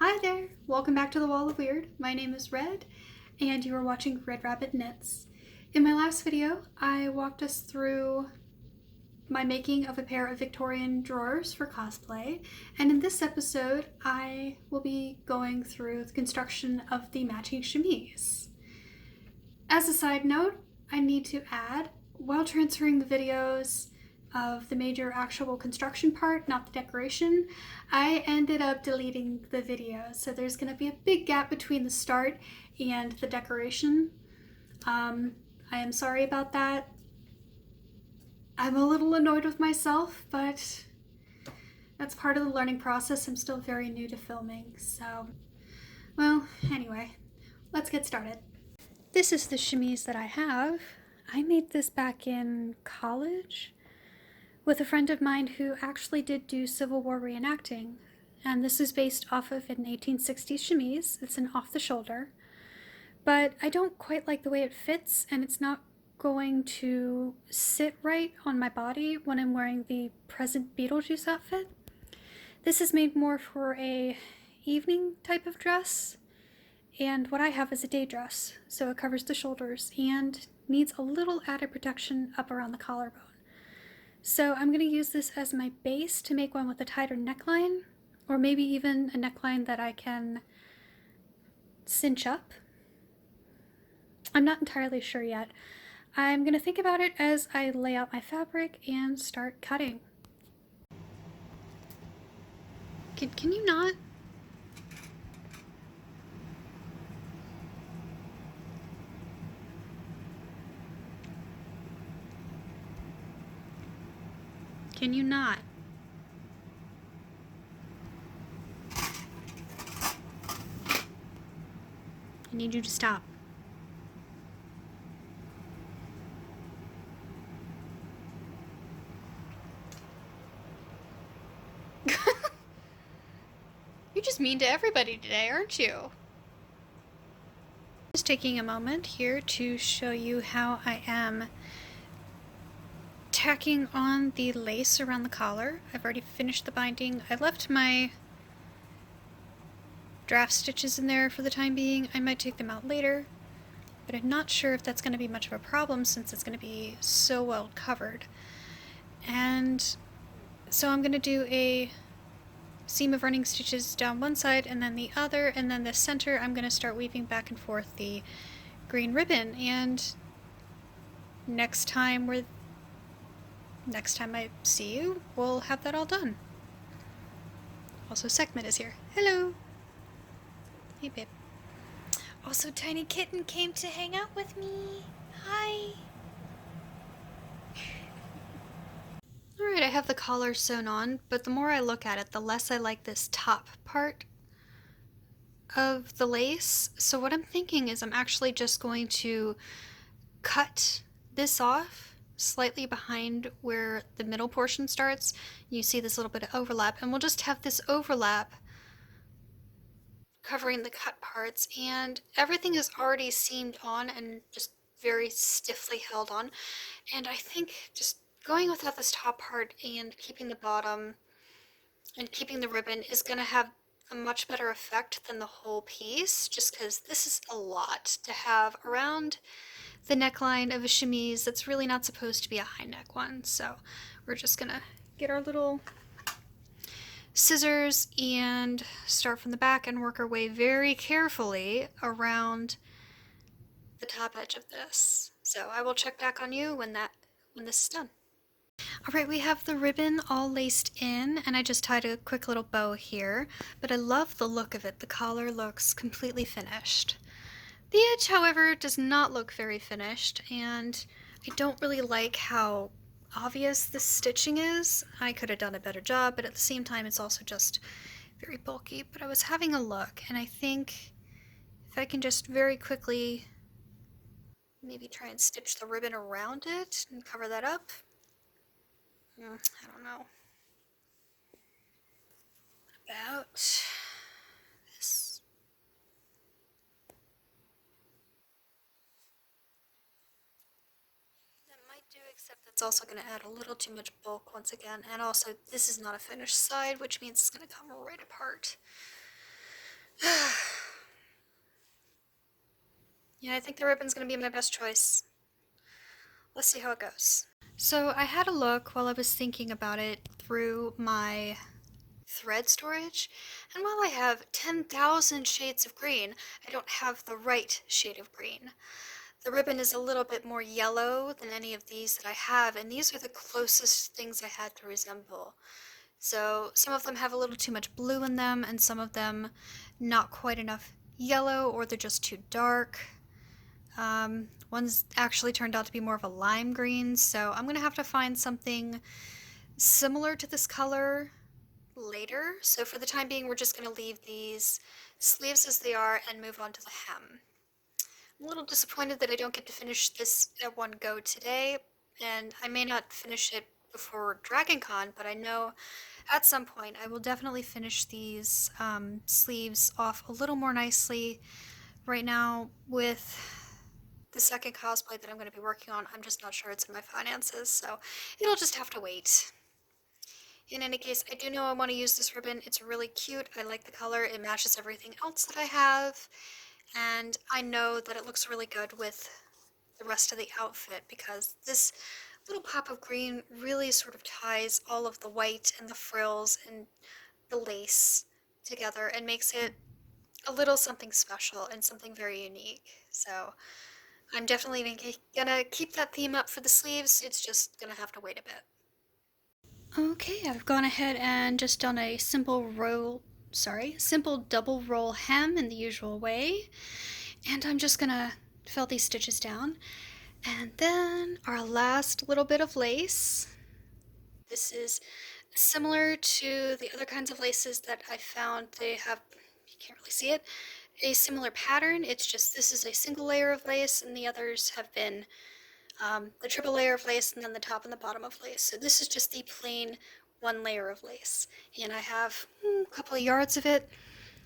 Hi there! Welcome back to the Wall of Weird. My name is Red, and you are watching Red Rabbit Knits. In my last video, I walked us through my making of a pair of Victorian drawers for cosplay, and in this episode, I will be going through the construction of the matching chemise. As a side note, I need to add, while transferring the videos of the major actual construction part, not the decoration, I ended up deleting the video. So there's going to be a big gap between the start and the decoration. I am sorry about that. I'm a little annoyed with myself, but that's part of the learning process. I'm still very new to filming, so, well, anyway, let's get started. This is the chemise that I have. I made this back in college with a friend of mine who actually did do Civil War reenacting. And this is based off of an 1860s chemise. It's an off the shoulder. But I don't quite like the way it fits, and it's not going to sit right on my body when I'm wearing the present Beetlejuice outfit. This is made more for a evening type of dress, and what I have is a day dress, so it covers the shoulders and needs a little added protection up around the collarbone. So I'm going to use this as my base to make one with a tighter neckline, or maybe even a neckline that I can cinch up. I'm not entirely sure yet. I'm going to think about it as I lay out my fabric and start cutting. Can you not? Can you not? I need you to stop. You're just mean to everybody today, aren't you? Just taking a moment here to show you how I am tacking on the lace around the collar. I've already finished the binding. I left my draft stitches in there for the time being. I might take them out later, but I'm not sure if that's going to be much of a problem since it's going to be so well covered. And so I'm going to do a seam of running stitches down one side and then the other, and then the center I'm going to start weaving back and forth the green ribbon. And next time I see you, we'll have that all done. Also, Sekhmet is here. Hello! Hey, babe. Also, Tiny Kitten came to hang out with me. Hi! Alright, I have the collar sewn on, but the more I look at it, the less I like this top part of the lace. So what I'm thinking is I'm actually just going to cut this off slightly behind where the middle portion starts. You see this little bit of overlap, and we'll just have this overlap covering the cut parts, and everything is already seamed on and just very stiffly held on. And I think just going without this top part and keeping the bottom and keeping the ribbon is going to have a much better effect than the whole piece, just because this is a lot to have around the neckline of a chemise that's really not supposed to be a high neck one. So we're just gonna get our little scissors and start from the back and work our way very carefully around the top edge of this. So I will check back on you when this is done. Alright, we have the ribbon all laced in, and I just tied a quick little bow here, but I love the look of it. The collar looks completely finished. The edge, however, does not look very finished, and I don't really like how obvious this stitching is. I could have done a better job, but at the same time it's also just very bulky. But I was having a look, and I think if I can just very quickly maybe try and stitch the ribbon around it and cover that up. I don't know. About this. That might do, except that's also going to add a little too much bulk once again, and also this is not a finished side, which means it's going to come right apart. Yeah, I think the ribbon's gonna be my best choice. Let's see how it goes. So I had a look while I was thinking about it through my thread storage, and while I have 10,000 shades of green, I don't have the right shade of green. The ribbon is a little bit more yellow than any of these that I have, and these are the closest things I had to resemble. So some of them have a little too much blue in them, and some of them not quite enough yellow, or they're just too dark. One's actually turned out to be more of a lime green, so I'm gonna have to find something similar to this color later. So for the time being, we're just gonna leave these sleeves as they are and move on to the hem. I'm a little disappointed that I don't get to finish this at one go today, and I may not finish it before DragonCon, but I know at some point I will definitely finish these sleeves off a little more nicely. Right now, with the second cosplay that I'm going to be working on, I'm just not sure it's in my finances, so it'll just have to wait. In any case, I do know I want to use this ribbon. It's really cute. I like the color. It matches everything else that I have. And I know that it looks really good with the rest of the outfit because this little pop of green really sort of ties all of the white and the frills and the lace together and makes it a little something special and something very unique. So I'm definitely gonna keep that theme up for the sleeves. It's just gonna have to wait a bit. Okay, I've gone ahead and just done a simple double roll hem in the usual way. And I'm just gonna fill these stitches down. And then our last little bit of lace. This is similar to the other kinds of laces that I found. They have, you can't really see it, a similar pattern. It's just this is a single layer of lace and the others have been the triple layer of lace and then the top and the bottom of lace. So this is just the plain one layer of lace. And I have a couple of yards of it.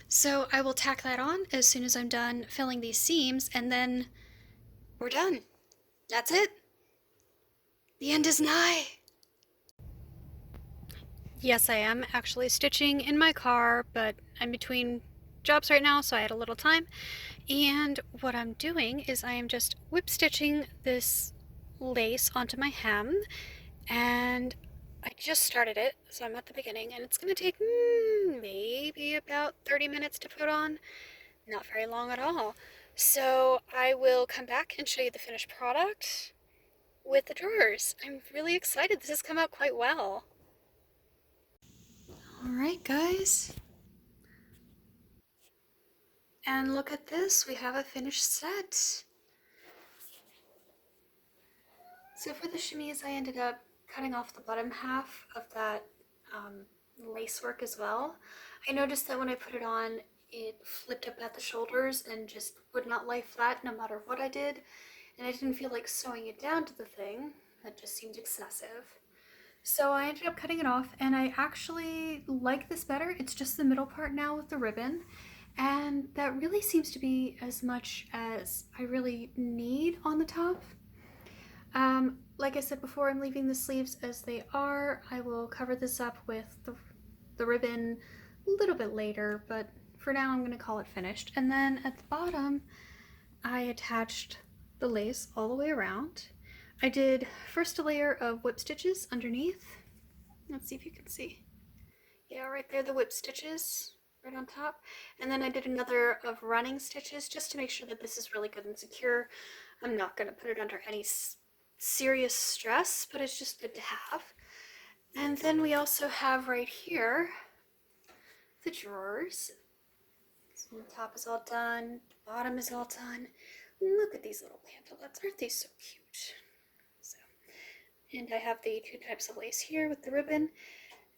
So I will tack that on as soon as I'm done filling these seams, and then we're done. That's it. The end is nigh. Yes, I am actually stitching in my car, but I'm between jobs right now, so I had a little time. And what I'm doing is I am just whip stitching this lace onto my hem, and I just started it, so I'm at the beginning, and it's going to take maybe about 30 minutes to put on. Not very long at all. So I will come back and show you the finished product with the drawers. I'm really excited. This has come out quite well. Alright guys, and look at this, we have a finished set. So for the chemise, I ended up cutting off the bottom half of that lace work as well. I noticed that when I put it on, it flipped up at the shoulders and just would not lie flat no matter what I did, and I didn't feel like sewing it down to the thing. That just seemed excessive. So I ended up cutting it off, and I actually like this better. It's just the middle part now with the ribbon, and that really seems to be as much as I really need on the top. Like I said before, I'm leaving the sleeves as they are. I will cover this up with the ribbon a little bit later, but for now I'm going to call it finished. And then at the bottom, I attached the lace all the way around. I did first a layer of whip stitches underneath. Let's see if you can see. Yeah, right there, the whip stitches right on top. And then I did another of running stitches just to make sure that this is really good and secure. I'm not going to put it under any serious stress, but it's just good to have. And then we also have right here the drawers. So the top is all done, the bottom is all done. Look at these little pantalettes, aren't they so cute? So, and I have the two types of lace here with the ribbon,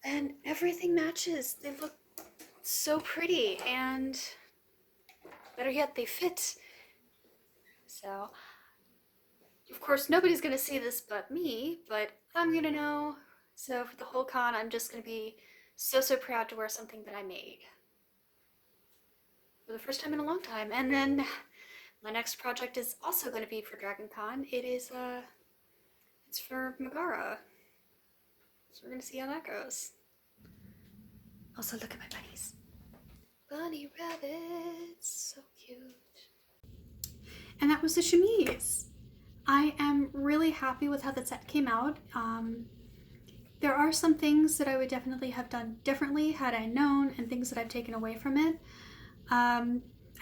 and everything matches. They look so pretty, and better yet, they fit. So, of course, nobody's gonna see this but me, but I'm gonna know. So for the whole con, I'm just gonna be so proud to wear something that I made for the first time in a long time. And then my next project is also going to be for DragonCon. It's for Megara. So we're going to see how that goes. Also, look at my bunnies. Bunny rabbits, so cute. And that was the chemise. I am really happy with how the set came out. There are some things that I would definitely have done differently had I known, and things that I've taken away from it.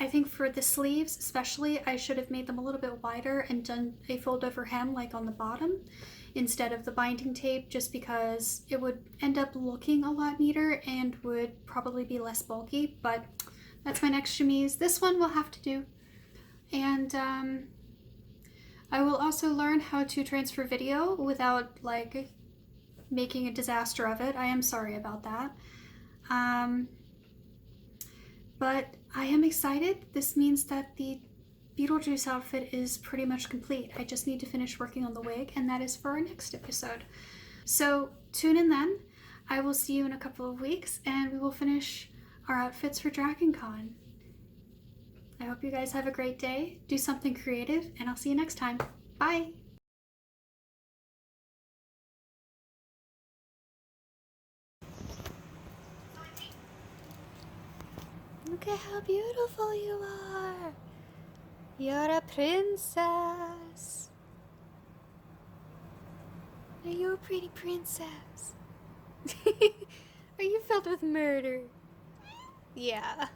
I think for the sleeves especially, I should have made them a little bit wider and done a fold over hem like on the bottom instead of the binding tape, just because it would end up looking a lot neater and would probably be less bulky, but that's my next chemise. This one will have to do. And I will also learn how to transfer video without like making a disaster of it. I am sorry about that. But I am excited. This means that the Beetlejuice outfit is pretty much complete. I just need to finish working on the wig, and that is for our next episode. So tune in then. I will see you in a couple of weeks, and we will finish our outfits for Dragon Con. I hope you guys have a great day. Do something creative, and I'll see you next time. Bye! Look at how beautiful you are! You're a princess! Are you a pretty princess? Are you filled with murder? Yeah.